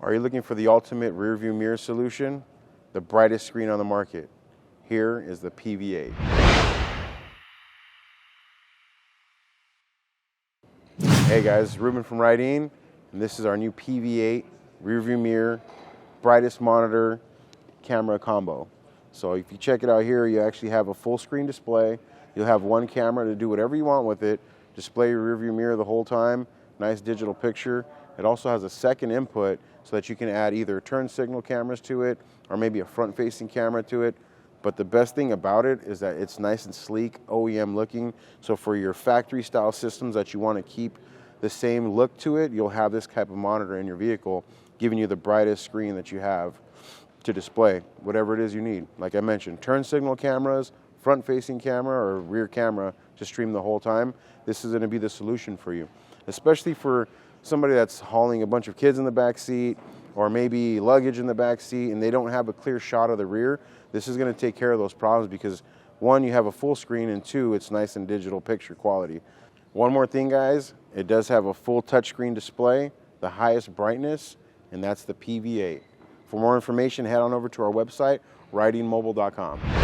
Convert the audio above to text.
Are you looking for the ultimate rear view mirror solution? The brightest screen on the market. Here is the PV8. Hey guys, Ruben from Rydeen, and this is our new PV8 rear view mirror, brightest monitor camera combo. So if you check it out here, you actually have a full screen display. You'll have one camera to do whatever you want with it. Display your rear view mirror the whole time. Nice digital picture. It also has a second input so that you can add either turn signal cameras to it or maybe a front facing camera to it. But the best thing about it is that it's nice and sleek, OEM looking. So for your factory style systems that you want to keep the same look to it, you'll have this type of monitor in your vehicle, giving you the brightest screen that you have to display whatever it is you need. Like I mentioned, turn signal cameras, front facing camera or rear camera to stream the whole time. This is going to be the solution for you, especially for somebody that's hauling a bunch of kids in the back seat or maybe luggage in the back seat and they don't have a clear shot of the rear. This is going to take care of those problems because one, you have a full screen, and two, it's nice and digital picture quality. One more thing, guys, it does have a full touchscreen display, the highest brightness, and that's the PV8. For more information, head on over to our website, rydeenmobile.com.